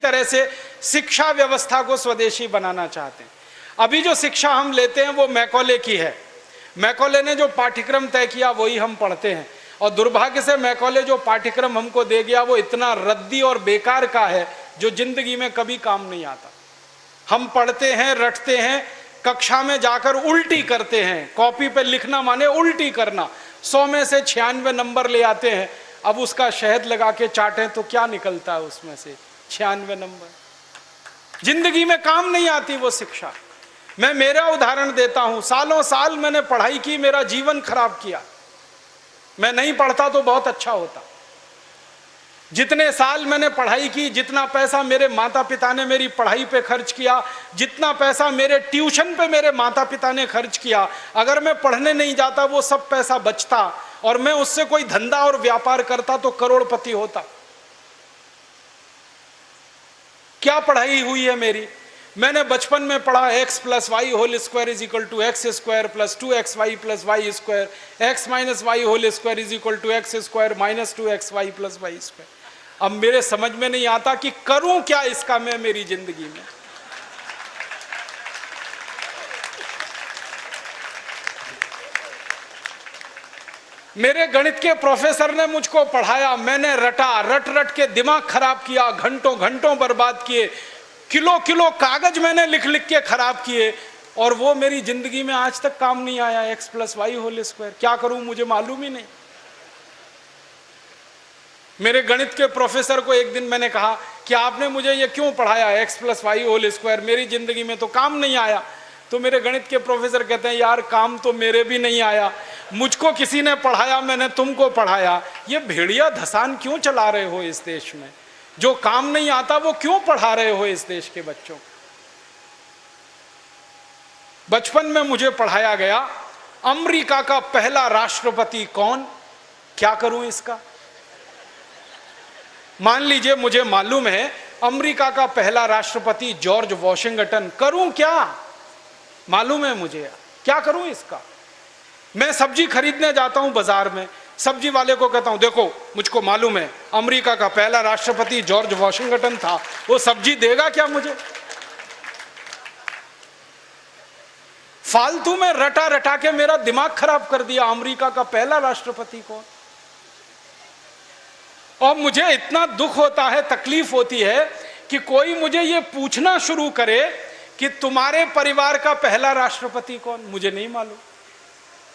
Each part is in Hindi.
तरह से शिक्षा व्यवस्था को स्वदेशी बनाना चाहते हैं। अभी जो शिक्षा हम लेते हैं वो मैकॉले की है। मैकॉले ने जो पाठ्यक्रम तय किया वही हम पढ़ते हैं, और दुर्भाग्य से मैकॉले जो पाठ्यक्रम हमको दे गया वो इतना रद्दी और बेकार का है जो जिंदगी में कभी काम नहीं आता। हम पढ़ते हैं, रटते हैं, कक्षा में जाकर उल्टी करते हैं। कॉपी पे लिखना माने उल्टी करना। 100 में से 96 नंबर ले आते हैं। अब उसका शहद लगा के चाटें तो क्या निकलता है उसमें से? 96 नंबर। जिंदगी में काम नहीं आती वो शिक्षा। मैं मेरा उदाहरण देता हूं, सालों साल मैंने पढ़ाई की, मेरा जीवन खराब किया। मैं नहीं पढ़ता तो बहुत अच्छा होता। जितने साल मैंने पढ़ाई की, जितना पैसा मेरे माता पिता ने मेरी पढ़ाई पे खर्च किया, जितना पैसा मेरे ट्यूशन पे मेरे माता पिता ने खर्च किया, अगर मैं पढ़ने नहीं जाता वो सब पैसा बचता और मैं उससे कोई धंधा और व्यापार करता तो करोड़पति होता। क्या पढ़ाई हुई है मेरी? मैंने बचपन में पढ़ा x + y whole square is equal to x square plus 2xy plus y square, x minus y whole square is equal to x square minus 2xy plus y square. अब मेरे समझ में नहीं आता कि करूं क्या इसका मैं मेरी जिंदगी में। मेरे गणित के प्रोफेसर ने मुझको पढ़ाया, मैंने रटा, रट रट के दिमाग खराब किया, घंटों घंटों बर्बाद किए, किलो किलो कागज मैंने लिख लिख के खराब किए, और वो मेरी जिंदगी में आज तक काम नहीं आया। x + y होल स्क्वायर क्या करूं मुझे मालूम ही नहीं। मेरे गणित के प्रोफेसर को एक दिन मैंने कहा कि आपने मुझे ये क्यों पढ़ाया x + y होल स्क्वायर, मेरी जिंदगी में तो काम नहीं आया। तो मेरे गणित के प्रोफेसर कहते हैं, यार काम तो मेरे भी नहीं आया, मुझको किसी ने पढ़ाया, मैंने तुमको पढ़ाया। ये भेड़िया धसान क्यों चला रहे हो इस देश में? जो काम नहीं आता वो क्यों पढ़ा रहे हो इस देश के बच्चों को? बचपन में मुझे पढ़ाया गया अमेरिका का पहला राष्ट्रपति कौन, क्या करूं इसका? मान लीजिए मुझे मालूम है अमेरिका का पहला राष्ट्रपति जॉर्ज वॉशिंगटन, करूं क्या? मालूम है मुझे, क्या करूं इसका? मैं सब्जी खरीदने जाता हूं बाजार में, सब्जी वाले को कहता हूं देखो मुझको मालूम है अमेरिका का पहला राष्ट्रपति जॉर्ज वॉशिंगटन था, वो सब्जी देगा क्या मुझे? फालतू में रटा रटा के मेरा दिमाग खराब कर दिया। अमेरिका का पहला राष्ट्रपति कौन? और मुझे इतना दुख होता है, तकलीफ होती है कि कोई मुझे ये पूछना शुरू करे कि तुम्हारे परिवार का पहला राष्ट्रपति कौन? मुझे नहीं मालूम।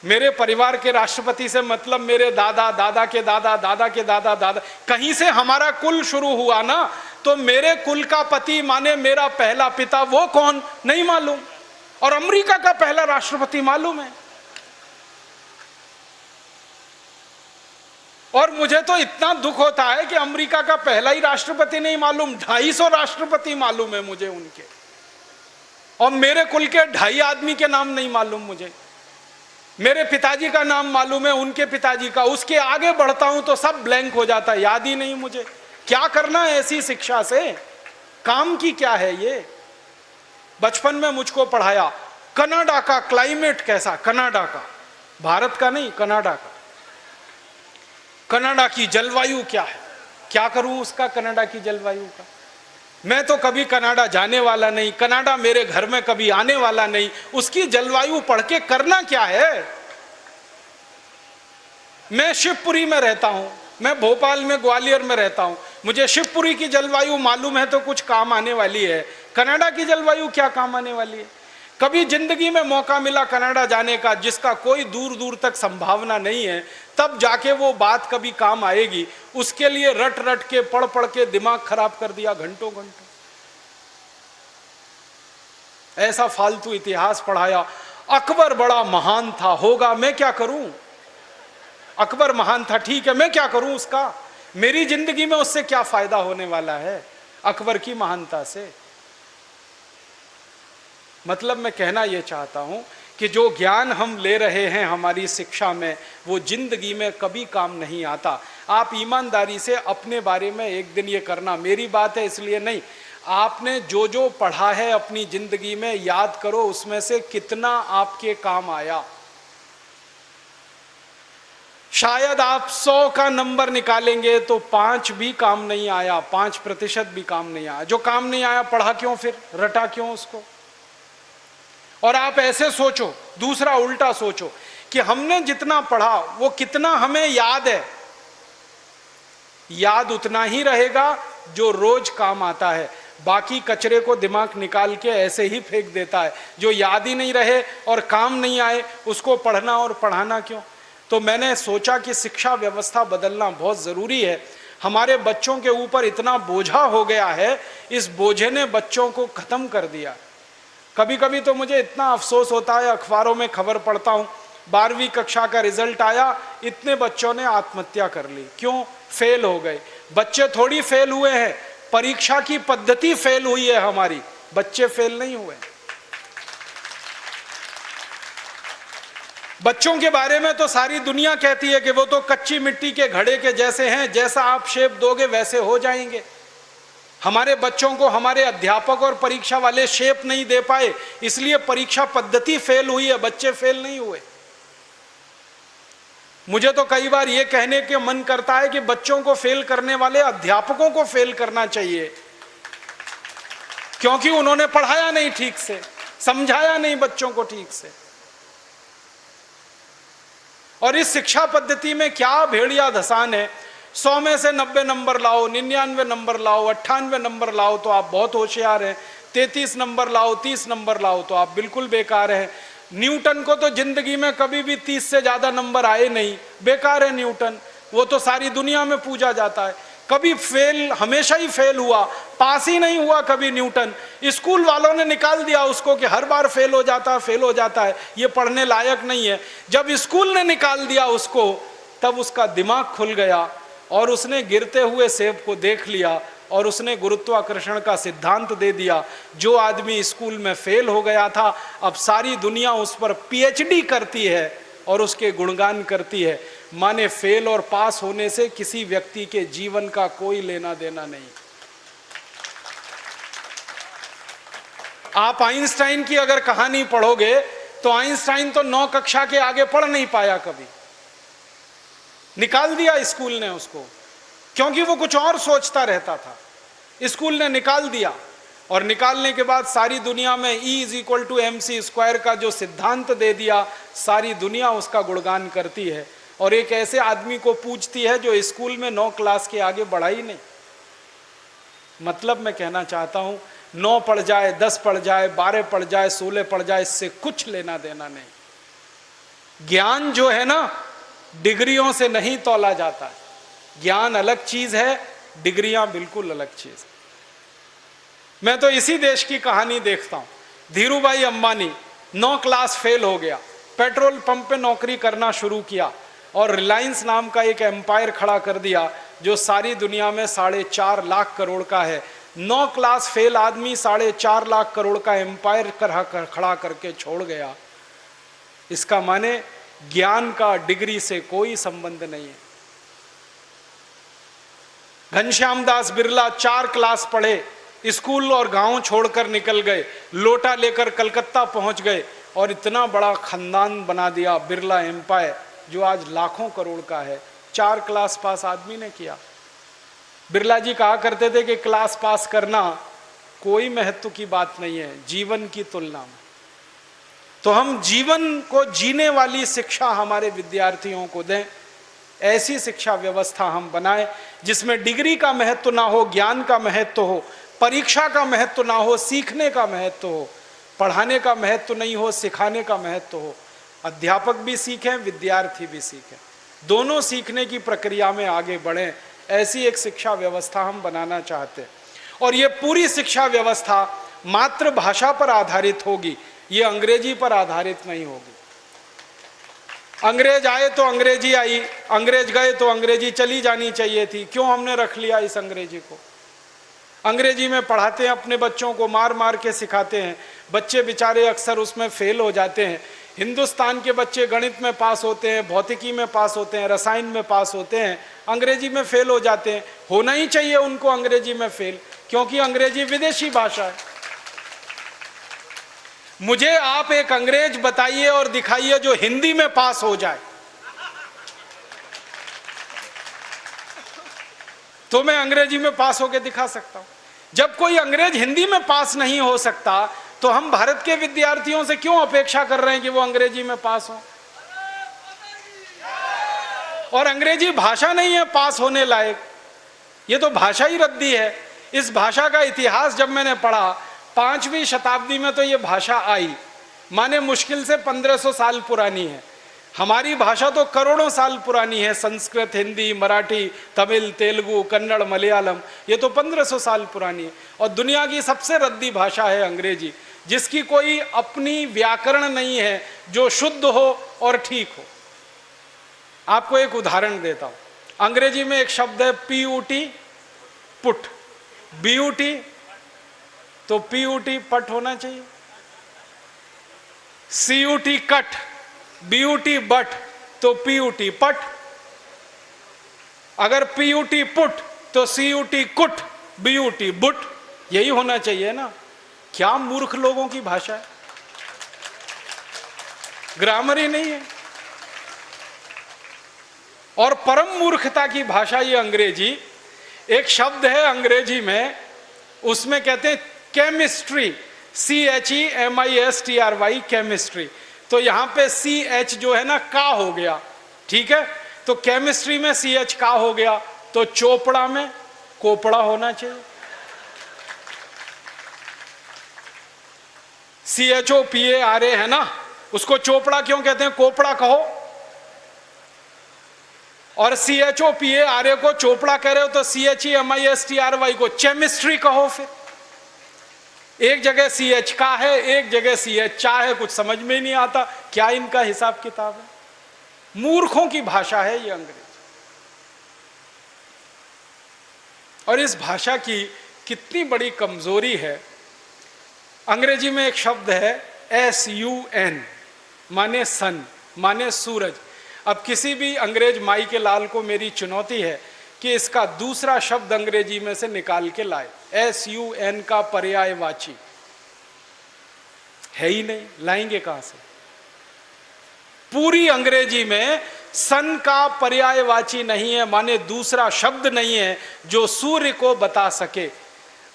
मेरे परिवार के राष्ट्रपति से मतलब मेरे दादा, दादा के दादा, दादा के दादा, दादा, कहीं से हमारा कुल शुरू हुआ ना, तो मेरे कुल का पति माने मेरा पहला पिता, वो कौन नहीं मालूम। और अमेरिका का पहला राष्ट्रपति मालूम है। और मुझे तो इतना दुख होता है कि अमेरिका का पहला ही राष्ट्रपति नहीं मालूम, 250 राष्ट्रपति मालूम है मुझे उनके, और मेरे कुल के 2.5 आदमी के नाम नहीं मालूम मुझे। मेरे पिताजी का नाम मालूम है, उनके पिताजी का, उसके आगे बढ़ता हूं तो सब ब्लैंक हो जाता है, याद ही नहीं मुझे। क्या करना है ऐसी शिक्षा से? काम की क्या है ये? बचपन में मुझको पढ़ाया कनाडा का क्लाइमेट कैसा, कनाडा का, भारत का नहीं, कनाडा का। कनाडा की जलवायु क्या है, क्या करूं उसका कनाडा की जलवायु का? मैं तो कभी कनाडा जाने वाला नहीं, कनाडा मेरे घर में कभी आने वाला नहीं, उसकी जलवायु पढ़ के करना क्या है? मैं शिवपुरी में रहता हूं, मैं भोपाल में, ग्वालियर में रहता हूं, मुझे शिवपुरी की जलवायु मालूम है तो कुछ काम आने वाली है, कनाडा की जलवायु क्या काम आने वाली है? कभी जिंदगी में मौका मिला कनाडा जाने का जिसका कोई दूर दूर तक संभावना नहीं है, तब जाके वो बात कभी काम आएगी। उसके लिए रट रट के पढ़ पढ़ के दिमाग खराब कर दिया घंटों घंटों। ऐसा फालतू इतिहास पढ़ाया। अकबर बड़ा महान था, होगा, मैं क्या करूं? अकबर महान था, ठीक है, मैं क्या करूं उसका? मेरी जिंदगी में उससे क्या फायदा होने वाला है अकबर की महानता से? मतलब मैं कहना यह चाहता हूं कि जो ज्ञान हम ले रहे हैं हमारी शिक्षा में, वो जिंदगी में कभी काम नहीं आता। आप ईमानदारी से अपने बारे में एक दिन ये करना, मेरी बात है इसलिए नहीं, आपने जो जो पढ़ा है अपनी जिंदगी में याद करो, उसमें से कितना आपके काम आया। शायद आप 100 का नंबर निकालेंगे तो 5 भी काम नहीं आया, 5% भी काम नहीं आया। जो काम नहीं आया पढ़ा क्यों, फिर रटा क्यों उसको? और आप ऐसे सोचो, दूसरा उल्टा सोचो कि हमने जितना पढ़ा वो कितना हमें याद है। याद उतना ही रहेगा जो रोज काम आता है, बाकी कचरे को दिमाग निकाल के ऐसे ही फेंक देता है। जो याद ही नहीं रहे और काम नहीं आए उसको पढ़ना और पढ़ाना क्यों? तो मैंने सोचा कि शिक्षा व्यवस्था बदलना बहुत ज़रूरी है। हमारे बच्चों के ऊपर इतना बोझा हो गया है, इस बोझे ने बच्चों को ख़त्म कर दिया। कभी कभी तो मुझे इतना अफसोस होता है, अखबारों में खबर पढ़ता हूँ 12वीं कक्षा का रिजल्ट आया, इतने बच्चों ने आत्महत्या कर ली। क्यों? फेल हो गए। बच्चे थोड़ी फेल हुए हैं, परीक्षा की पद्धति फेल हुई है हमारी, बच्चे फेल नहीं हुए। बच्चों के बारे में तो सारी दुनिया कहती है कि वो तो कच्ची मिट्टी के घड़े के जैसे हैं, जैसा आप शेप दोगे वैसे हो जाएंगे। हमारे बच्चों को हमारे अध्यापक और परीक्षा वाले शेप नहीं दे पाए, इसलिए परीक्षा पद्धति फेल हुई है, बच्चे फेल नहीं हुए। मुझे तो कई बार ये कहने के मन करता है कि बच्चों को फेल करने वाले अध्यापकों को फेल करना चाहिए, क्योंकि उन्होंने पढ़ाया नहीं ठीक से, समझाया नहीं बच्चों को ठीक से। और इस शिक्षा पद्धति में क्या भेड़िया धसान है, 100 में से 90 नंबर लाओ, 99 नंबर लाओ, 98 नंबर लाओ तो आप बहुत होशियार हैं, 33 नंबर लाओ, 30 नंबर लाओ तो आप बिल्कुल बेकार हैं। न्यूटन को तो जिंदगी में कभी भी 30 से ज्यादा नंबर आए नहीं, बेकार है न्यूटन, वो तो सारी दुनिया में पूजा जाता है। कभी फेल, हमेशा ही फेल हुआ, पास ही नहीं हुआ कभी न्यूटन। स्कूल वालों ने निकाल दिया उसको कि हर बार फेल हो जाता है, ये पढ़ने लायक नहीं है। जब स्कूल ने निकाल दिया उसको, तब उसका दिमाग खुल गया और उसने गिरते हुए सेब को देख लिया और उसने गुरुत्वाकर्षण का सिद्धांत दे दिया। जो आदमी स्कूल में फेल हो गया था, अब सारी दुनिया उस पर पीएचडी करती है और उसके गुणगान करती है। माने फेल और पास होने से किसी व्यक्ति के जीवन का कोई लेना देना नहीं। आप आइंस्टाइन की अगर कहानी पढ़ोगे तो आइंस्टाइन तो 9 कक्षा के आगे पढ़ नहीं पाया कभी, निकाल दिया स्कूल ने उसको, क्योंकि वो कुछ और सोचता रहता था। स्कूल ने निकाल दिया और निकालने के बाद सारी दुनिया में E = mc² का जो सिद्धांत दे दिया, सारी दुनिया उसका गुणगान करती है और एक ऐसे आदमी को पूछती है जो स्कूल में 9 क्लास के आगे बढ़ा ही नहीं। मतलब मैं कहना चाहता हूं, 9 पढ़ जाए, 10 पढ़ जाए, 12 पढ़ जाए, 16 पढ़ जाए, इससे कुछ लेना देना नहीं। ज्ञान जो है ना, डिग्रियों से नहीं तौला जाता है। ज्ञान अलग चीज है, डिग्रियां बिल्कुल अलग चीज। मैं तो इसी देश की कहानी देखता हूं। धीरूभाई अंबानी 9 क्लास फेल हो गया, पेट्रोल पंप पे नौकरी करना शुरू किया और रिलायंस नाम का एक एम्पायर खड़ा कर दिया जो सारी दुनिया में 4.5 लाख करोड़ का है। 9 क्लास फेल आदमी 4.5 लाख करोड़ का एम्पायर खड़ा करके छोड़ गया। इसका माने ज्ञान का डिग्री से कोई संबंध नहीं है। घनश्याम दास बिरला 4 क्लास पढ़े, स्कूल और गांव छोड़कर निकल गए, लोटा लेकर कलकत्ता पहुंच गए और इतना बड़ा खानदान बना दिया, बिरला एम्पायर, जो आज लाखों करोड़ का है। 4 क्लास पास आदमी ने किया। बिरला जी कहा करते थे कि क्लास पास करना कोई महत्व की बात नहीं है जीवन की तुलना में। तो हम जीवन को जीने वाली शिक्षा हमारे विद्यार्थियों को दें, ऐसी शिक्षा व्यवस्था हम बनाएं जिसमें डिग्री का महत्व ना हो, ज्ञान का महत्व हो, परीक्षा का महत्व ना हो, सीखने का महत्व हो, पढ़ाने का महत्व नहीं हो, सिखाने का महत्व हो। अध्यापक भी सीखें, विद्यार्थी भी सीखें, दोनों सीखने की प्रक्रिया में आगे बढ़ें। ऐसी एक शिक्षा व्यवस्था हम बनाना चाहते हैं और ये पूरी शिक्षा व्यवस्था मातृभाषा पर आधारित होगी, ये अंग्रेजी पर आधारित नहीं होगी। अंग्रेज आए तो अंग्रेजी आई, अंग्रेज गए तो अंग्रेजी चली जानी चाहिए थी। क्यों हमने रख लिया इस अंग्रेजी को? अंग्रेजी में पढ़ाते हैं अपने बच्चों को, मार मार के सिखाते हैं, बच्चे बेचारे अक्सर उसमें फेल हो जाते हैं। हिंदुस्तान के बच्चे गणित में पास होते हैं, भौतिकी में पास होते हैं, रसायन में पास होते हैं, अंग्रेजी में फेल हो जाते हैं। होना ही चाहिए उनको अंग्रेजी में फेल, क्योंकि अंग्रेजी विदेशी भाषा है। मुझे आप एक अंग्रेज बताइए और दिखाइए जो हिंदी में पास हो जाए। तो मैं अंग्रेजी में पास होकर दिखा सकता हूं। जब कोई अंग्रेज हिंदी में पास नहीं हो सकता तो हम भारत के विद्यार्थियों से क्यों अपेक्षा कर रहे हैं कि वो अंग्रेजी में पास हो? और अंग्रेजी भाषा नहीं है पास होने लायक, ये तो भाषा ही रद्दी है। इस भाषा का इतिहास जब मैंने पढ़ा, 5वीं शताब्दी में तो ये भाषा आई, माने मुश्किल से 1500 साल पुरानी है। हमारी भाषा तो करोड़ों साल पुरानी है, संस्कृत, हिंदी, मराठी, तमिल, तेलुगु, कन्नड़, मलयालम, ये तो 1500 साल पुरानी है। और दुनिया की सबसे रद्दी भाषा है अंग्रेजी, जिसकी कोई अपनी व्याकरण नहीं है जो शुद्ध हो और ठीक हो। आपको एक उदाहरण देता हूं। अंग्रेजी में एक शब्द है PUT, पुट, BUT, तो PUT पट होना चाहिए। CUT कट, BUT बट, तो PUT पट। अगर PUT पुट तो CUT कुट, BUT बुट, यही होना चाहिए ना। क्या मूर्ख लोगों की भाषा है, ग्रामर ही नहीं है। और परम मूर्खता की भाषा ये अंग्रेजी। एक शब्द है अंग्रेजी में, उसमें कहते हैं केमिस्ट्री, CHEMISTRY, केमिस्ट्री। तो यहां पे CH जो है ना का हो गया, ठीक है। तो केमिस्ट्री में CH का हो गया, तो चोपड़ा में कोपड़ा होना चाहिए। CHOPARA है ना, उसको चोपड़ा क्यों कहते हैं, कोपड़ा कहो। और CHOPARA को चोपड़ा कह रहे हो तो CHEMISTRY को चेमिस्ट्री कहो। फिर एक जगह CH का है, एक जगह CH चा है, कुछ समझ में ही नहीं आता क्या इनका हिसाब किताब है। मूर्खों की भाषा है ये अंग्रेजी। और इस भाषा की कितनी बड़ी कमजोरी है। अंग्रेजी में एक शब्द है SUN, माने सन, माने सूरज। अब किसी भी अंग्रेज माई के लाल को मेरी चुनौती है कि इसका दूसरा शब्द अंग्रेजी में से निकाल के लाए। SUN का पर्यायवाची है ही नहीं, लाएंगे कहां से? पूरी अंग्रेजी में सन का पर्यायवाची नहीं है, माने दूसरा शब्द नहीं है जो सूर्य को बता सके।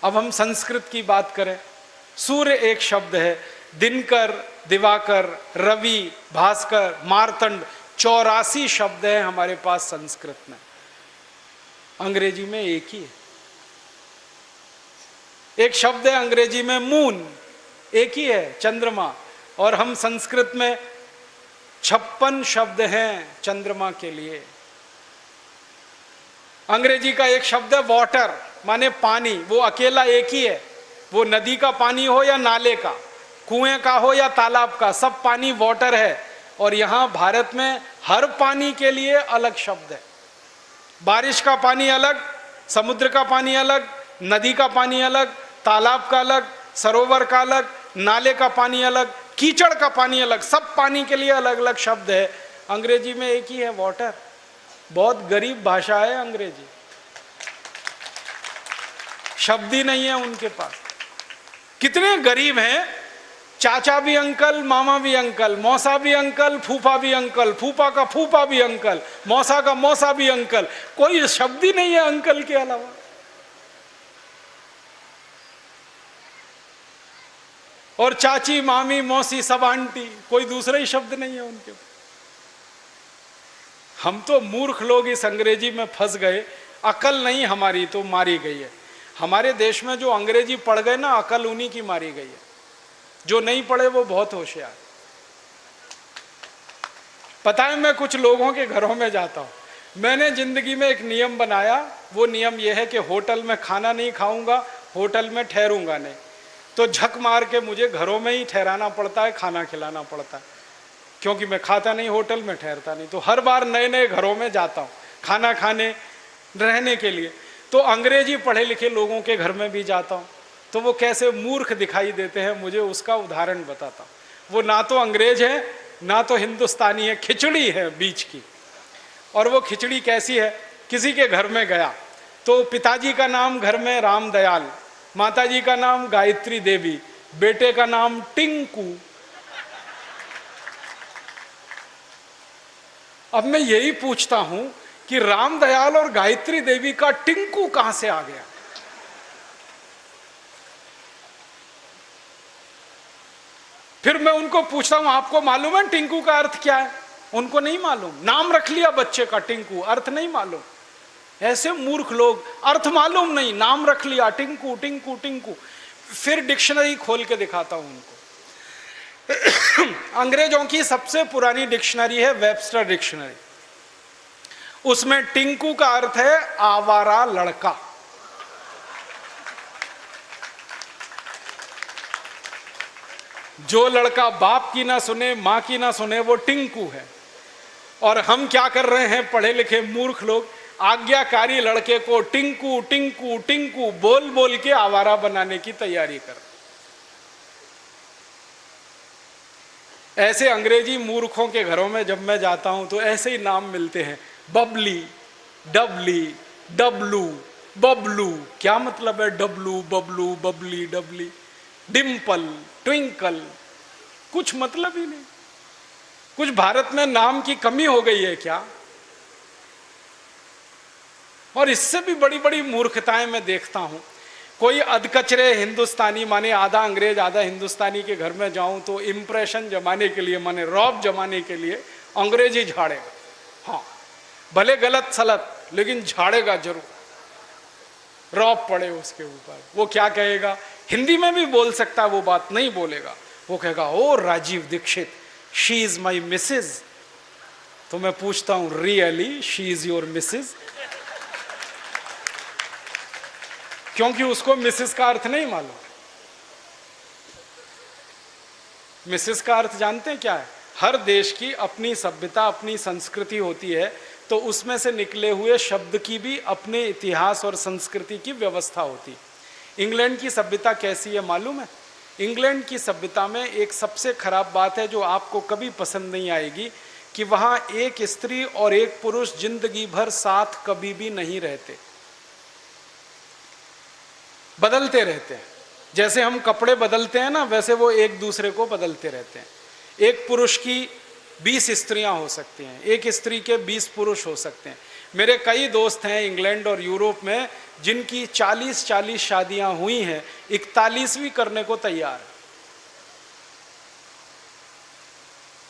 अब हम संस्कृत की बात करें, सूर्य एक शब्द है, दिनकर, दिवाकर, रवि, भास्कर, मार्तंड, 84 शब्द हैं हमारे पास संस्कृत में। अंग्रेजी में एक ही है। एक शब्द है अंग्रेजी में मून, एक ही है, चंद्रमा। और हम संस्कृत में 56 शब्द हैं चंद्रमा के लिए। अंग्रेजी का एक शब्द है वाटर, माने पानी, वो अकेला एक ही है। वो नदी का पानी हो या नाले का, कुएं का हो या तालाब का, सब पानी वाटर है। और यहां भारत में हर पानी के लिए अलग शब्द है। बारिश का पानी अलग, समुद्र का पानी अलग, नदी का पानी अलग, तालाब का अलग, सरोवर का अलग, नाले का पानी अलग, कीचड़ का पानी अलग, सब पानी के लिए अलग अलग शब्द है। अंग्रेजी में एक ही है, वाटर। बहुत गरीब भाषा है अंग्रेजी, शब्द ही नहीं है उनके पास। कितने गरीब हैं, चाचा भी अंकल, मामा भी अंकल, मौसा भी अंकल, फूफा भी अंकल, फूफा का फूफा भी अंकल, मौसा का मौसा भी अंकल, कोई शब्द ही नहीं है अंकल के अलावा। और चाची, मामी, मौसी, सब आंटी, कोई दूसरा ही शब्द नहीं है उनके। हम तो मूर्ख लोग इस अंग्रेजी में फंस गए। अकल नहीं हमारी तो मारी गई है। हमारे देश में जो अंग्रेजी पढ़ गए ना, अकल उन्हीं की मारी गई है। जो नहीं पढ़े वो बहुत होशियार। पता है, मैं कुछ लोगों के घरों में जाता हूं। मैंने जिंदगी में एक नियम बनाया, वो नियम यह है कि होटल में खाना नहीं खाऊंगा, होटल में ठहरूंगा नहीं। तो झक मार के मुझे घरों में ही ठहराना पड़ता है, खाना खिलाना पड़ता है, क्योंकि मैं खाता नहीं, होटल में ठहरता नहीं। तो हर बार नए नए घरों में जाता हूँ खाना खाने, रहने के लिए। तो अंग्रेजी पढ़े लिखे लोगों के घर में भी जाता हूँ, तो वो कैसे मूर्ख दिखाई देते हैं मुझे उसका उदाहरण बताता हूँ। वो ना तो अंग्रेज है ना तो हिंदुस्तानी है, खिचड़ी है बीच की। और वो खिचड़ी कैसी है, किसी के घर में गया तो पिताजी का नाम घर में रामदयाल, माताजी का नाम गायत्री देवी, बेटे का नाम टिंकू। अब मैं यही पूछता हूं, कि रामदयाल और गायत्री देवी का टिंकू कहां से आ गया। फिर मैं उनको पूछता हूं आपको मालूम है टिंकू का अर्थ क्या है? उनको नहीं मालूम। नाम रख लिया बच्चे का टिंकू, अर्थ नहीं मालूम। ऐसे मूर्ख लोग, अर्थ मालूम नहीं, नाम रख लिया टिंकू टिंकू टिंकू। फिर डिक्शनरी खोल के दिखाता हूं उनको। अंग्रेजों की सबसे पुरानी डिक्शनरी है वेबस्टर डिक्शनरी। उसमें टिंकू का अर्थ है आवारा लड़का। जो लड़का बाप की ना सुने, मां की ना सुने, वो टिंकू है। और हम क्या कर रहे हैं पढ़े लिखे मूर्ख लोग, आज्ञाकारी लड़के को टिंकू टिंकू टिंकू बोल बोल के आवारा बनाने की तैयारी कर। ऐसे अंग्रेजी मूर्खों के घरों में जब मैं जाता हूं तो ऐसे ही नाम मिलते हैं, बबली, डबली, डब्लू, बबलू। क्या मतलब है डब्लू, बबलू, बबली, डबली? डिम्पल, ट्विंकल, कुछ मतलब ही नहीं। कुछ भारत में नाम की कमी हो गई है क्या? और इससे भी बड़ी बड़ी मूर्खताएं मैं देखता हूं। कोई अधकचरे हिंदुस्तानी, माने आधा अंग्रेज आधा हिंदुस्तानी के घर में जाऊं तो इंप्रेशन जमाने के लिए, माने रौब जमाने के लिए अंग्रेजी झाड़ेगा। हाँ, भले गलत सलत, लेकिन झाड़ेगा जरूर, रौब पड़े उसके ऊपर। वो क्या कहेगा? हिंदी में भी बोल सकता है, वो बात नहीं बोलेगा। वो कहेगा oh Rajiv Dikshit, she is my missus. तो मैं पूछता हूं really she is your missus? क्योंकि उसको मिसेस का अर्थ नहीं मालूम। मिसेस का अर्थ जानते हैं क्या है? हर देश की अपनी सभ्यता, अपनी संस्कृति होती है, तो उसमें से निकले हुए शब्द की भी अपने इतिहास और संस्कृति की व्यवस्था होती है। इंग्लैंड की सभ्यता कैसी है मालूम है? इंग्लैंड की सभ्यता में एक सबसे खराब बात है जो आपको कभी पसंद नहीं आएगी, कि वहां एक स्त्री और एक पुरुष जिंदगी भर साथ कभी भी नहीं रहते, बदलते रहते हैं। जैसे हम कपड़े बदलते हैं ना, वैसे वो एक दूसरे को बदलते रहते हैं। एक पुरुष की 20 स्त्रियां हो सकती हैं, एक स्त्री के 20 पुरुष हो सकते हैं। मेरे कई दोस्त हैं इंग्लैंड और यूरोप में जिनकी 40-40 शादियां हुई हैं, 41वीं करने को तैयार है।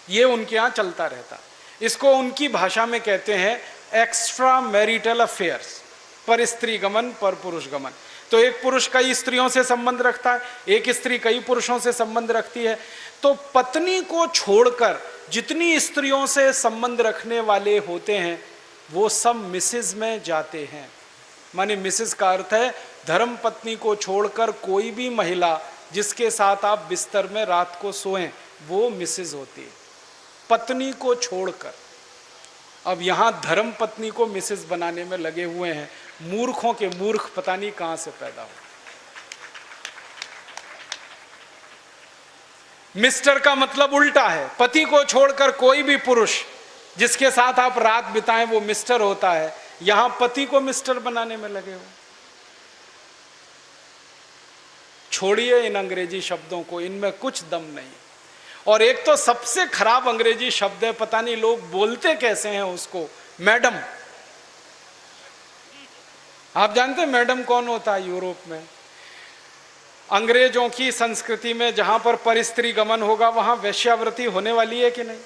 ये उनके यहां चलता रहता। इसको उनकी भाषा में कहते हैं एक्स्ट्रा मैरिटल अफेयर्स, पर स्त्री गमन पर पुरुष गमन। तो एक पुरुष कई स्त्रियों से संबंध रखता है, एक स्त्री कई पुरुषों से संबंध रखती है। तो पत्नी को छोड़कर जितनी स्त्रियों से संबंध रखने वाले होते हैं वो सब मिसेज में जाते हैं। माने मिसेज का अर्थ है धर्म पत्नी को छोड़कर कोई भी महिला जिसके साथ आप बिस्तर में रात को सोएं, वो मिसेज होती है, पत्नी को छोड़कर। अब यहां धर्म पत्नी को मिसेज बनाने में लगे हुए हैं। मूर्खों के मूर्ख पता नहीं कहां से पैदा हो। मिस्टर का मतलब उल्टा है, पति को छोड़कर कोई भी पुरुष जिसके साथ आप रात बिताएं वो मिस्टर होता है। यहां पति को मिस्टर बनाने में लगे हो। छोड़िए इन अंग्रेजी शब्दों को, इनमें कुछ दम नहीं। और एक तो सबसे खराब अंग्रेजी शब्द है, पता नहीं लोग बोलते कैसे हैं उसको, मैडम। आप जानते हैं मैडम कौन होता है यूरोप में? अंग्रेजों की संस्कृति में जहां पर परस्त्री गमन होगा वहां वैश्यावृत्ति होने वाली है कि नहीं?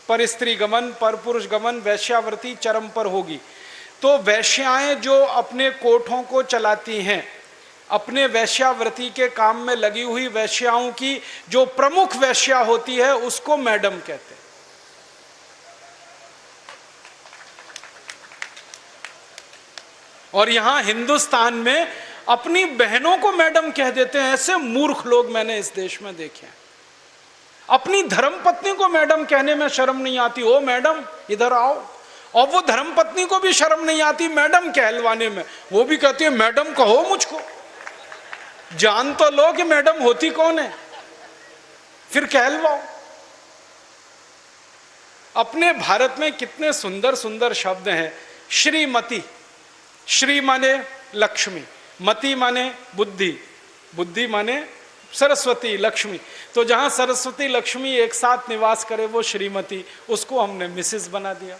परस्त्री गमन, पर पुरुष गमन, वैश्यावृत्ति चरम पर होगी। तो वैश्याएं जो अपने कोठों को चलाती हैं, अपने वैश्यावृत्ति के काम में लगी हुई वैश्याओं की जो प्रमुख वैश्या होती है उसको मैडम कहते हैं। और यहां हिंदुस्तान में अपनी बहनों को मैडम कह देते हैं। ऐसे मूर्ख लोग मैंने इस देश में देखे हैं। अपनी धर्मपत्नी को मैडम कहने में शर्म नहीं आती, ओ मैडम इधर आओ। और वो धर्मपत्नी को भी शर्म नहीं आती मैडम कहलवाने में, वो भी कहती है मैडम कहो मुझको। जान तो लो कि मैडम होती कौन है, फिर कहलवाओ। अपने भारत में कितने सुंदर सुंदर शब्द हैं। श्रीमती, श्री माने लक्ष्मी, मति माने बुद्धि, बुद्धि माने सरस्वती लक्ष्मी। तो जहां सरस्वती लक्ष्मी एक साथ निवास करे वो श्रीमती, उसको हमने मिसेस बना दिया।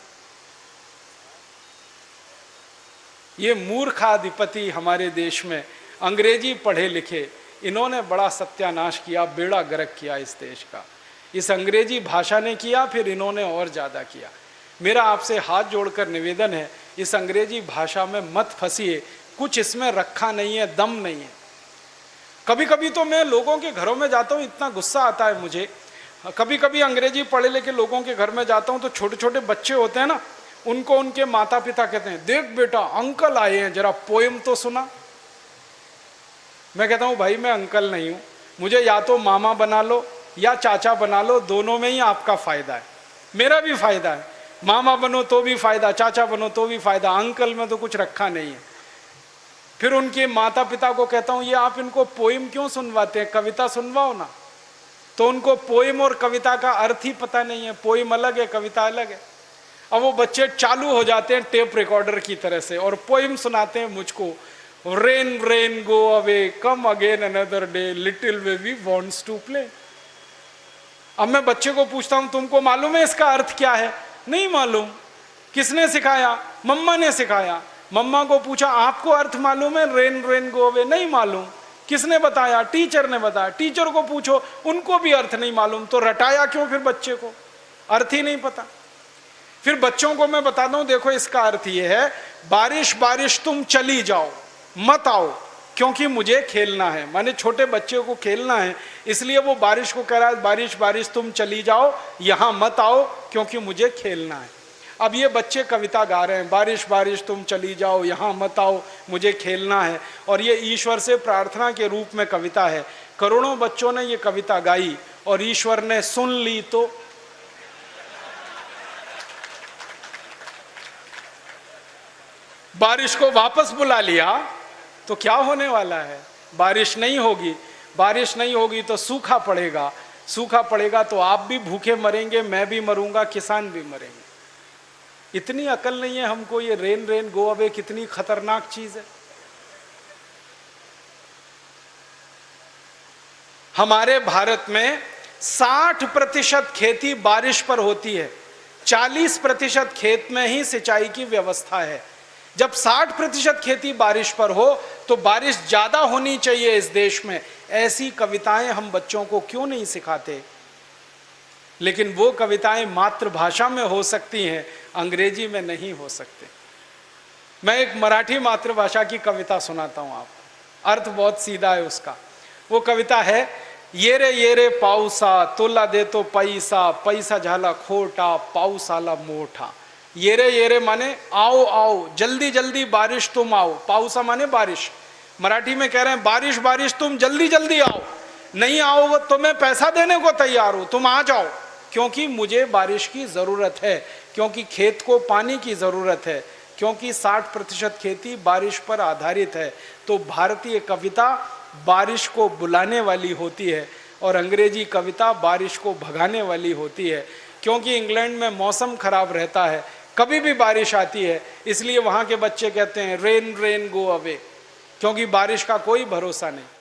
ये मूर्खाधिपति हमारे देश में अंग्रेजी पढ़े लिखे, इन्होंने बड़ा सत्यानाश किया, बेड़ा गर्क किया इस देश का। इस अंग्रेजी भाषा ने किया, फिर इन्होंने और ज़्यादा किया। मेरा आपसे हाथ जोड़कर निवेदन है, इस अंग्रेजी भाषा में मत फंसिए, कुछ इसमें रखा नहीं है, दम नहीं है। कभी कभी तो मैं लोगों के घरों में जाता हूँ, इतना गुस्सा आता है मुझे। कभी कभी अंग्रेजी पढ़े लिखे लोगों के घर में जाता हूँ तो छोटे छोटे बच्चे होते हैं ना, उनको उनके माता पिता कहते हैं, देख बेटा अंकल आए हैं, जरा पोएम तो सुना। मैं कहता हूँ भाई मैं अंकल नहीं हूँ, मुझे या तो मामा बना लो या चाचा बना लो, दोनों में ही आपका फायदा है, मेरा भी फायदा है। मामा बनो तो भी फायदा, चाचा बनो तो भी फायदा, अंकल में तो कुछ रखा नहीं है। फिर उनके माता पिता को कहता हूँ, ये आप इनको पोएम क्यों सुनवाते हैं, कविता सुनवाओ ना। तो उनको पोएम और कविता का अर्थ ही पता नहीं है, पोएम अलग है, कविता अलग है। अब वो बच्चे चालू हो जाते हैं टेप रिकॉर्डर की तरह से और पोएम सुनाते हैं मुझको, rain rain go away come again another day little baby wants to play. अब मैं बच्चे को पूछता हूं, तुमको मालूम है इसका अर्थ क्या है? नहीं मालूम। किसने सिखाया? मम्मा ने सिखाया। मम्मा को पूछा, आपको अर्थ मालूम है रेन रेन गो अवे? नहीं मालूम। किसने बताया? टीचर ने बताया। टीचर को पूछो, उनको भी अर्थ नहीं मालूम। तो रटाया क्यों फिर बच्चे को? अर्थ ही नहीं पता। फिर बच्चों को मैं बताता हूं, देखो इसका अर्थ ये है, बारिश बारिश तुम चली जाओ, मत आओ क्योंकि मुझे खेलना है। माने छोटे बच्चे को खेलना है, इसलिए वो बारिश को कह रहा है, बारिश बारिश तुम चली जाओ, यहां मत आओ क्योंकि मुझे खेलना है। अब ये बच्चे कविता गा रहे हैं, बारिश बारिश तुम चली जाओ, यहां मत आओ, मुझे खेलना है, और ये ईश्वर से प्रार्थना के रूप में कविता है। करोड़ों बच्चों ने ये कविता गाई और ईश्वर ने सुन ली तो बारिश को वापस बुला लिया। तो क्या होने वाला है? बारिश नहीं होगी। बारिश नहीं होगी तो सूखा पड़ेगा। सूखा पड़ेगा तो आप भी भूखे मरेंगे, मैं भी मरूंगा, किसान भी मरेंगे। इतनी अकल नहीं है हमको, ये रेन रेन गो अवे कितनी खतरनाक चीज है। हमारे भारत में 60% खेती बारिश पर होती है, 40% खेत में ही सिंचाई की व्यवस्था है। जब 60% खेती बारिश पर हो तो बारिश ज्यादा होनी चाहिए इस देश में। ऐसी कविताएं हम बच्चों को क्यों नहीं सिखाते? लेकिन वो कविताएं मातृभाषा में हो सकती हैं, अंग्रेजी में नहीं हो सकते। मैं एक मराठी मातृभाषा की कविता सुनाता हूं आपको, अर्थ बहुत सीधा है उसका। वो कविता है, ये रे पाऊसा तुला देतो पैसा, पैसा झाला खोटा, पाऊस आला मोठा। ये रे माने आओ आओ, जल्दी जल्दी बारिश तुम आओ। पाऊसा माने बारिश। मराठी में कह रहे हैं, बारिश बारिश तुम जल्दी जल्दी आओ, नहीं आओ तो मैं पैसा देने को तैयार हूं, तुम आ जाओ, क्योंकि मुझे बारिश की जरूरत है, क्योंकि खेत को पानी की जरूरत है, क्योंकि 60% खेती बारिश पर आधारित है। तो भारतीय कविता बारिश को बुलाने वाली होती है और अंग्रेजी कविता बारिश को भगाने वाली होती है। क्योंकि इंग्लैंड में मौसम खराब रहता है, कभी भी बारिश आती है, इसलिए वहां के बच्चे कहते हैं रेन रेन गो अवे, क्योंकि बारिश का कोई भरोसा नहीं।